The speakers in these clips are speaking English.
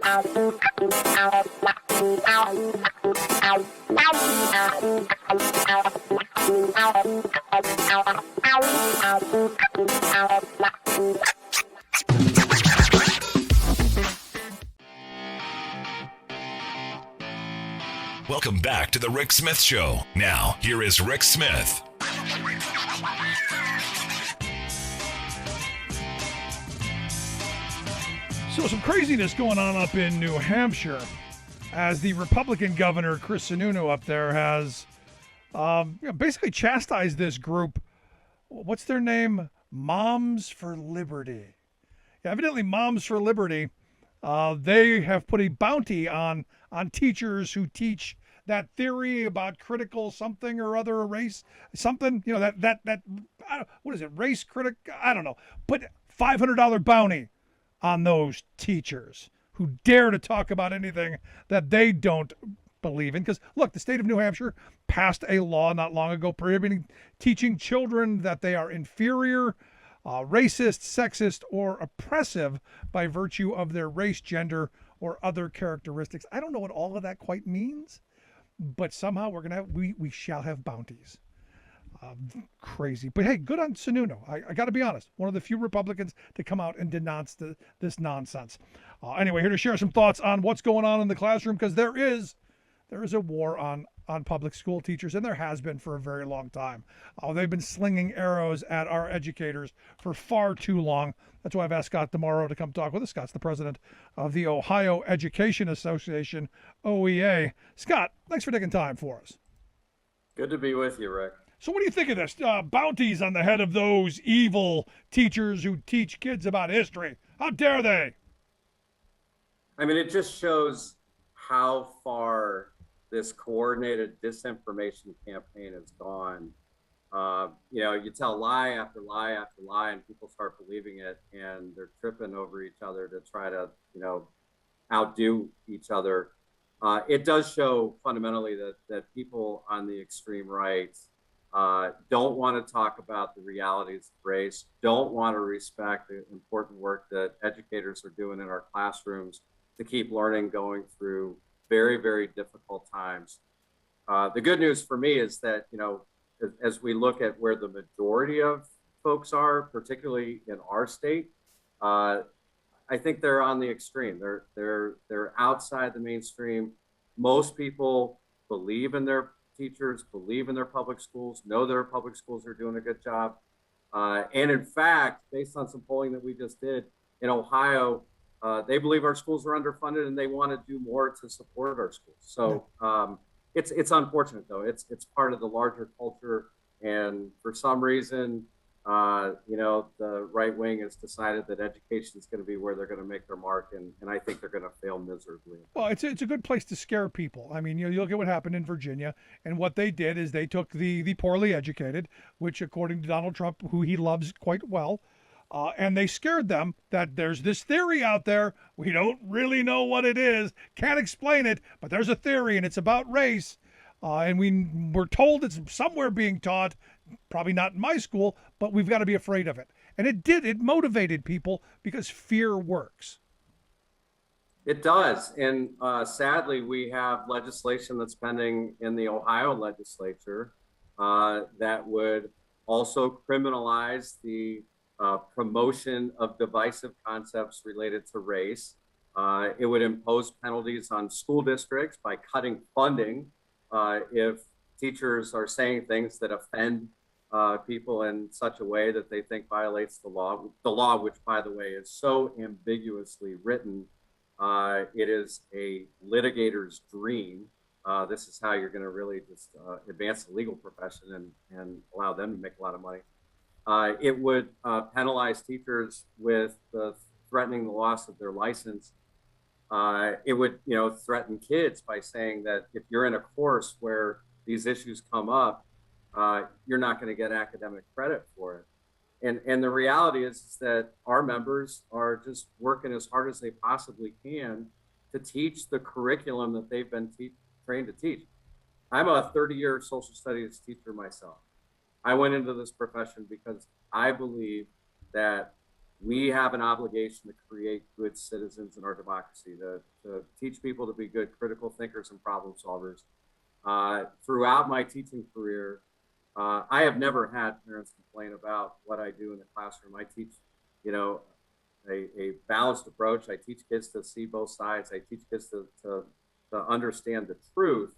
Welcome back to the Rick Smith Show. Now, here is Rick Smith. So some craziness going on up in New Hampshire as the Republican governor, Chris Sununu, up there has basically chastised this group. What's their name? Moms for Liberty. Yeah, evidently Moms for Liberty, they have put a bounty on teachers who teach that theory about critical something or other, race, something, that what is it, race critic? I don't know. Put $500 bounty on those teachers who dare to talk about anything that they don't believe in. Because, look, the state of New Hampshire passed a law not long ago prohibiting teaching children that they are inferior, racist, sexist, or oppressive by virtue of their race, gender, or other characteristics. I don't know what all of that quite means, but somehow we shall have bounties. Crazy. But hey, good on Sununu. I got to be honest, one of the few Republicans to come out and denounce this nonsense. Anyway, here to share some thoughts on what's going on in the classroom, because there is a war on public school teachers, and there has been for a very long time. They've been slinging arrows at our educators for far too long. That's why I've asked Scott DiMauro to come talk with us. Scott's the president of the Ohio Education Association, OEA. Scott, thanks for taking time for us. Good to be with you, Rick. So what do you think of this? Bounties on the head of those evil teachers who teach kids about history. How dare they? I mean, it just shows how far this coordinated disinformation campaign has gone. You tell lie after lie after lie, and people start believing it, and they're tripping over each other to try to, outdo each other. It does show fundamentally that people on the extreme right don't want to talk about the realities of race, don't want to respect the important work that educators are doing in our classrooms to keep learning going through very, very difficult times. The good news for me is that, as we look at where the majority of folks are, particularly in our state, I think they're on the extreme. They're outside the mainstream. Most people believe in their teachers, believe in their public schools, know their public schools are doing a good job. And in fact, based on some polling that we just did in Ohio, they believe our schools are underfunded and they want to do more to support our schools. So it's unfortunate, though. It's part of the larger culture. And for some reason, the right wing has decided that education is going to be where they're going to make their mark. And I think they're going to fail miserably. Well, it's a good place to scare people. I mean, you look at what happened in Virginia, and what they did is they took the poorly educated, which according to Donald Trump, who he loves quite well, and they scared them that there's this theory out there. We don't really know what it is, can't explain it, but there's a theory, and it's about race. And we're told it's somewhere being taught, probably not in my school, but we've got to be afraid of it. And it motivated people because fear works. It does. And sadly, we have legislation that's pending in the Ohio legislature that would also criminalize the promotion of divisive concepts related to race. It would impose penalties on school districts by cutting funding if teachers are saying things that offend people in such a way that they think violates the law, which, by the way, is so ambiguously written. It is a litigator's dream. This is how you're going to really just advance the legal profession and allow them to make a lot of money. It would penalize teachers with threatening the loss of their license. It would, threaten kids by saying that if you're in a course where these issues come up, you're not going to get academic credit for it. And the reality is that our members are just working as hard as they possibly can to teach the curriculum that they've been trained to teach. I'm a 30-year social studies teacher myself. I went into this profession because I believe that we have an obligation to create good citizens in our democracy, to teach people to be good critical thinkers and problem solvers. Throughout my teaching career, I have never had parents complain about what I do in the classroom. I teach, you know, a balanced approach. I teach kids to see both sides. I teach kids to understand the truth.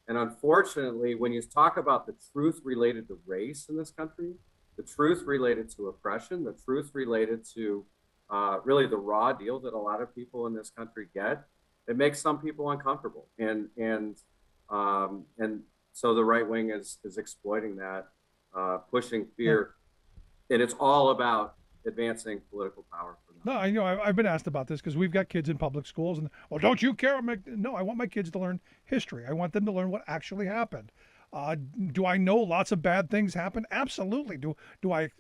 And unfortunately, when you talk about the truth related to race in this country, the truth related to oppression, the truth related to really the raw deal that a lot of people in this country get, it makes some people uncomfortable. And so the right wing is exploiting that, pushing fear, and it's all about advancing political power for them. No, I know. I've been asked about this because we've got kids in public schools, and well, don't you care? No, I want my kids to learn history. I want them to learn what actually happened. Do I know lots of bad things happen? Absolutely. Do I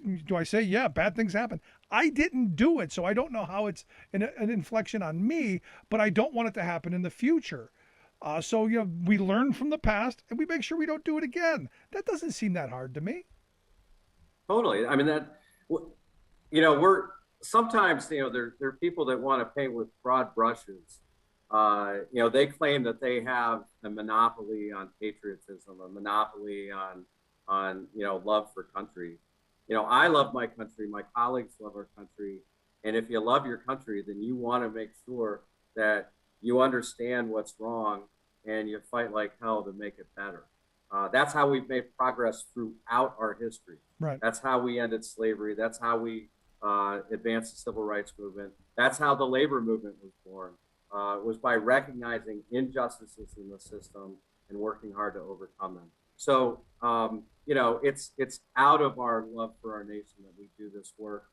say yeah, bad things happen? I didn't do it, so I don't know how it's an inflection on me, but I don't want it to happen in the future. So we learn from the past and we make sure we don't do it again. That doesn't seem that hard to me. Totally. I mean, we're sometimes, there are people that want to paint with broad brushes. They claim that they have a monopoly on patriotism, a monopoly on love for country. I love my country. My colleagues love our country. And if you love your country, then you want to make sure that you understand what's wrong and you fight like hell to make it better. That's how we've made progress throughout our history. Right. That's how we ended slavery. That's how we advanced the civil rights movement. That's how the labor movement was born. It was by recognizing injustices in the system and working hard to overcome them. So, it's out of our love for our nation that we do this work.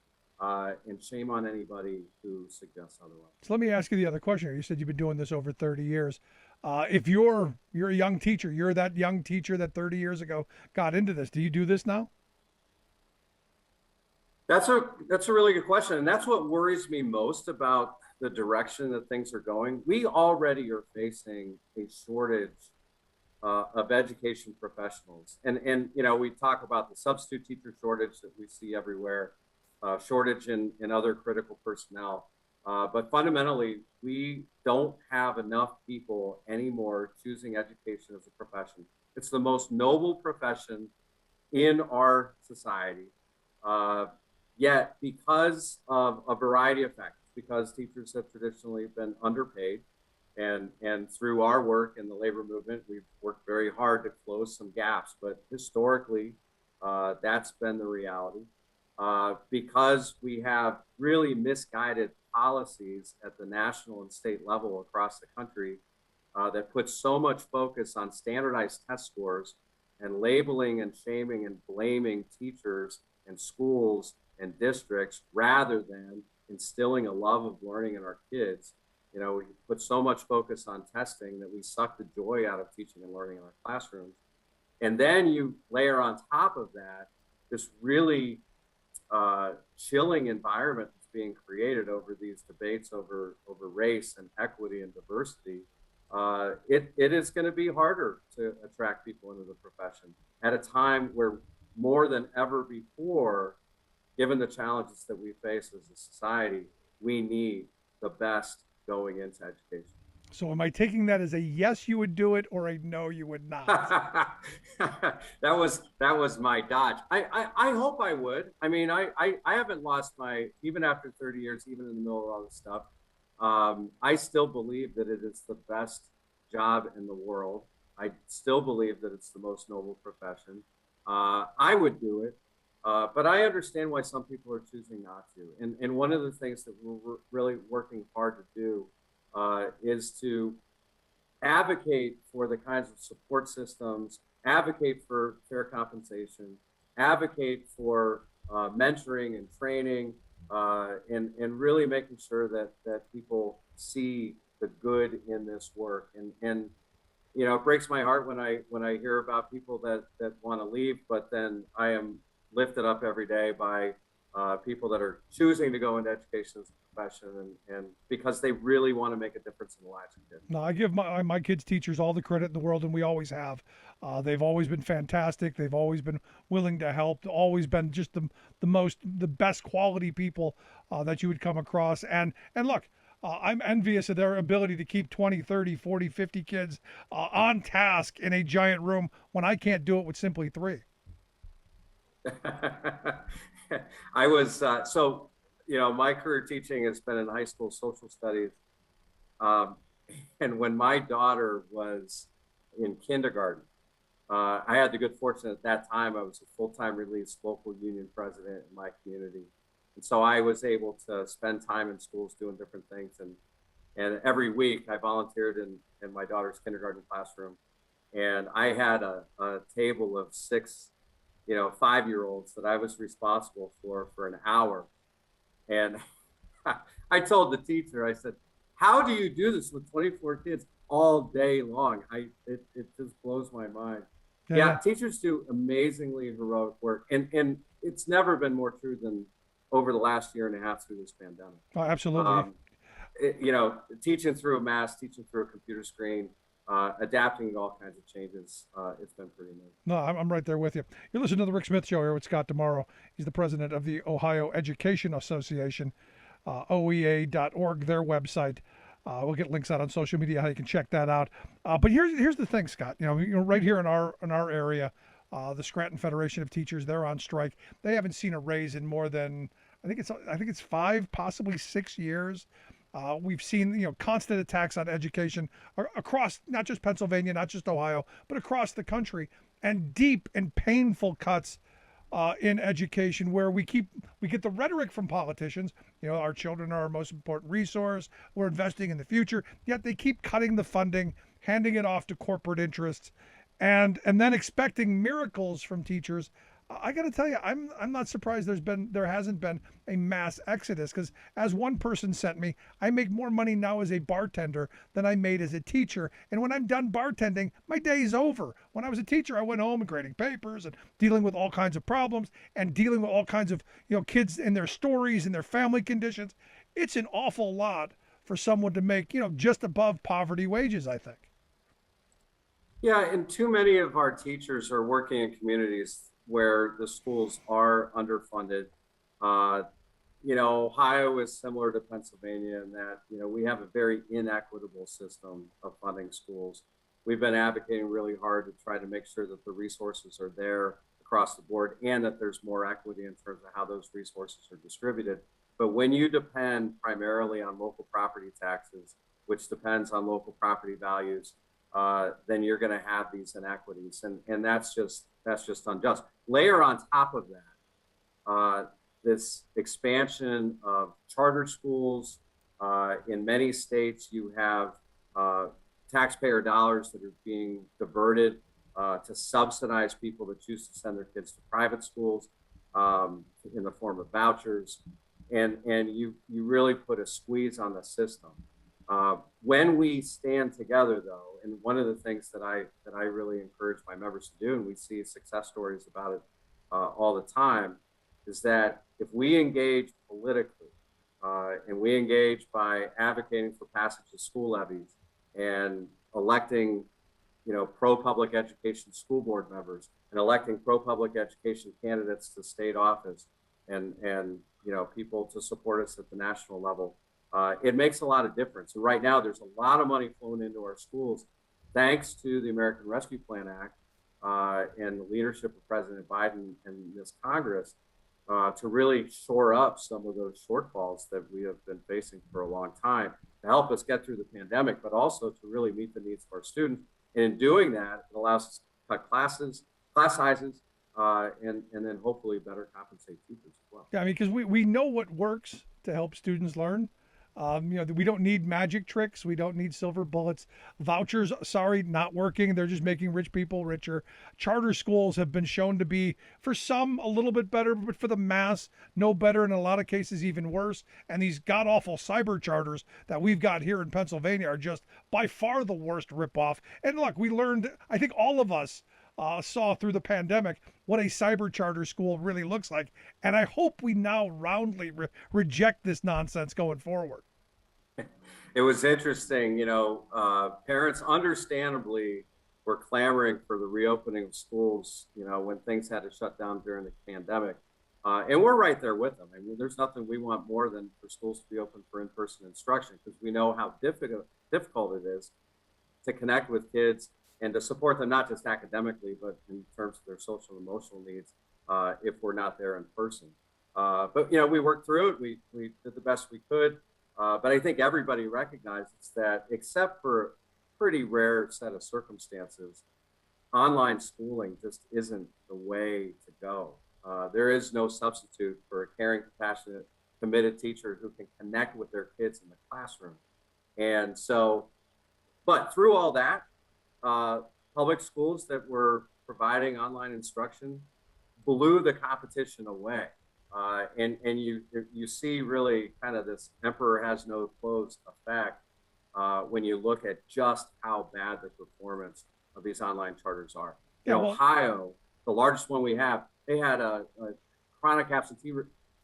And shame on anybody who suggests otherwise. So let me ask you the other question here. You said you've been doing this over 30 years. If you're a young teacher, you're that young teacher that 30 years ago got into this. Do you do this now? That's a really good question. And that's what worries me most about the direction that things are going. We already are facing a shortage of education professionals. And we talk about the substitute teacher shortage that we see everywhere. Shortage in other critical personnel. But fundamentally, we don't have enough people anymore choosing education as a profession. It's the most noble profession in our society. Yet, because of a variety of factors, because teachers have traditionally been underpaid, and through our work in the labor movement, we've worked very hard to close some gaps. But historically, that's been the reality. Because we have really misguided policies at the national and state level across the country that put so much focus on standardized test scores and labeling and shaming and blaming teachers and schools and districts rather than instilling a love of learning in our kids. We put so much focus on testing that we suck the joy out of teaching and learning in our classrooms. And then you layer on top of that this really chilling environment that's being created over these debates over race and equity and diversity. It is going to be harder to attract people into the profession at a time where more than ever before, given the challenges that we face as a society, we need the best going into education. So am I taking that as a yes, you would do it, or a no, you would not? That was my dodge. I hope I would. I mean, I haven't lost even after 30 years, even in the middle of all this stuff. I still believe that it is the best job in the world. I still believe that it's the most noble profession. I would do it, but I understand why some people are choosing not to. And one of the things that we're really working hard to do is to advocate for the kinds of support systems, advocate for fair compensation, advocate for mentoring and training, and really making sure that people see the good in this work. And it breaks my heart when I hear about people that want to leave, but then I am lifted up every day by people that are choosing to go into education as a profession, and because they really want to make a difference in the lives of kids. No, I give my kids' teachers all the credit in the world, and we always have. They've always been fantastic. They've always been willing to help. Always been just the best quality people that you would come across. And look, I'm envious of their ability to keep 20, 30, 40, 50 kids on task in a giant room when I can't do it with simply three. I was so, my career teaching has been in high school social studies. Um, and when my daughter was in kindergarten, I had the good fortune at that time, I was a full-time release local union president in my community. And so I was able to spend time in schools doing different things. And every week I volunteered in my daughter's kindergarten classroom. And I had a table of 6, 5-year-olds that I was responsible for an hour. And I told the teacher, I said, how do you do this with 24 kids all day long? It just blows my mind. Yeah, teachers do amazingly heroic work. And it's never been more true than over the last year and a half through this pandemic. Oh, absolutely. Teaching through a mask, teaching through a computer screen, adapting to all kinds of changes. It's been pretty amazing. No, I'm right there with you. You're listening to the Rick Smith Show here with Scott DiMauro. He's the president of the Ohio Education Association, oea.org, their website. We'll get links out on social media how you can check that out. But here's the thing, Scott. Right here in our area, the Scranton Federation of Teachers, they're on strike. They haven't seen a raise in more than I think it's 5, possibly 6 years. We've seen constant attacks on education across not just Pennsylvania, not just Ohio, but across the country, and deep and painful cuts in education, where we get the rhetoric from politicians. Our children are our most important resource. We're investing in the future. Yet they keep cutting the funding, handing it off to corporate interests, and then expecting miracles from teachers. I got to tell you, I'm not surprised there hasn't been a mass exodus, because as one person sent me, I make more money now as a bartender than I made as a teacher. And when I'm done bartending, my day's over. When I was a teacher, I went home and grading papers and dealing with all kinds of problems and dealing with all kinds of kids and their stories and their family conditions. It's an awful lot for someone to make just above poverty wages, I think. Yeah, and too many of our teachers are working in communities where the schools are underfunded. Ohio is similar to Pennsylvania in that, we have a very inequitable system of funding schools. We've been advocating really hard to try to make sure that the resources are there across the board and that there's more equity in terms of how those resources are distributed. But when you depend primarily on local property taxes, which depends on local property values, then you're going to have these inequities, and that's just unjust. Layer on top of that this expansion of charter schools. In many states, you have taxpayer dollars that are being diverted to subsidize people that choose to send their kids to private schools in the form of vouchers, and you really put a squeeze on the system. When we stand together, though, and one of the things that I really encourage my members to do, and we see success stories about it all the time, is that if we engage politically and we engage by advocating for passage of school levies and electing, pro-public education school board members and electing pro-public education candidates to state office and people to support us at the national level, it makes a lot of difference. And right now, there's a lot of money flowing into our schools, thanks to the American Rescue Plan Act and the leadership of President Biden and this Congress to really shore up some of those shortfalls that we have been facing for a long time, to help us get through the pandemic, but also to really meet the needs of our students. And in doing that, it allows us to cut class sizes, and then hopefully better compensate teachers as well. Yeah, I mean, because we know what works to help students learn. We don't need magic tricks. We don't need silver bullets. Vouchers, sorry, not working. They're just making rich people richer. Charter schools have been shown to be, for some, a little bit better, but for the mass, no better. In a lot of cases, even worse. And these god-awful cyber charters that we've got here in Pennsylvania are just by far the worst ripoff. And look, we learned, I think all of us saw through the pandemic what a cyber charter school really looks like. And I hope we now roundly reject this nonsense going forward. It was interesting, parents understandably were clamoring for the reopening of schools, when things had to shut down during the pandemic. And we're right there with them. I mean, there's nothing we want more than for schools to be open for in-person instruction, because we know how difficult it is to connect with kids and to support them, not just academically, but in terms of their social and emotional needs, if we're not there in person. But we worked through it. We did the best we could. But I think everybody recognizes that, except for a pretty rare set of circumstances, online schooling just isn't the way to go. There is no substitute for a caring, compassionate, committed teacher who can connect with their kids in the classroom. And so, but through all that, public schools that were providing online instruction blew the competition away. And you see really kind of this emperor has no clothes effect when you look at just how bad the performance of these online charters are. In Ohio, the largest one we have, they had a chronic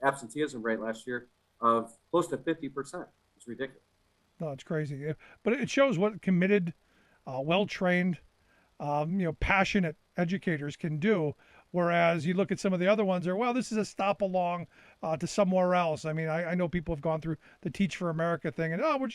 absenteeism rate last year of close to 50%. It's ridiculous. No, it's crazy. But it shows what committed, well-trained, passionate educators can do. Whereas you look at some of the other ones, this is a stop along to somewhere else. I mean, I know people have gone through the Teach for America thing, and we're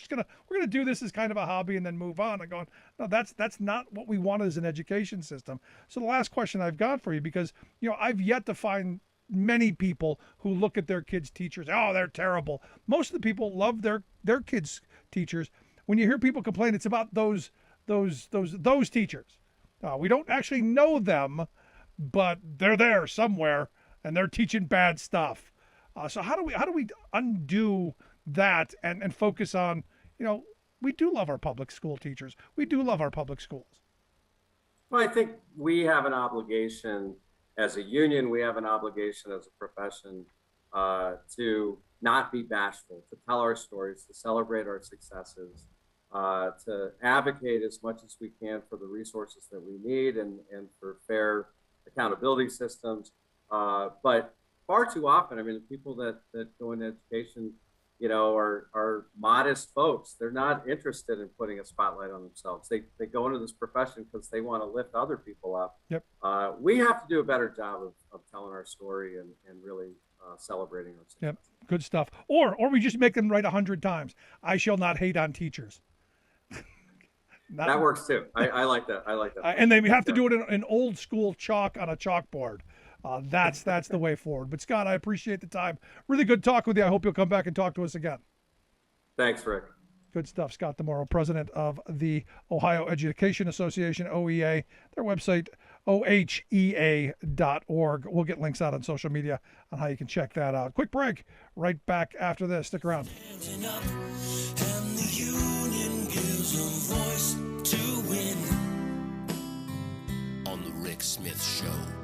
gonna do this as kind of a hobby and then move on. I'm going, no, that's not what we want as an education system. So the last question I've got for you, because I've yet to find many people who look at their kids' teachers, they're terrible. Most of the people love their kids' teachers. When you hear people complain, it's about those teachers. We don't actually know them, but they're there somewhere and they're teaching bad stuff. So how do we undo that and focus on, we do love our public school teachers. We do love our public schools. Well, I think we have an obligation as a union, we have an obligation as a profession to not be bashful, to tell our stories, to celebrate our successes, to advocate as much as we can for the resources that we need and for fair accountability systems. But far too often, I mean, the people that go into education, are modest folks. They're not interested in putting a spotlight on themselves. They go into this profession because they want to lift other people up. Yep. We have to do a better job of telling our story and really celebrating our success. Yep. Good stuff. Or we just make them write 100 times. I shall not hate on teachers. That works too. I like that. And they have to do it in old school chalk on a chalkboard. That's the way forward. But Scott, I appreciate the time. Really good talk with you. I hope you'll come back and talk to us again. Thanks, Rick. Good stuff. Scott DiMauro, president of the Ohio Education Association, OEA. Their website, ohea.org. We'll get links out on social media on how you can check that out. Quick break. Right back after this. Stick around. On the Rick Smith Show.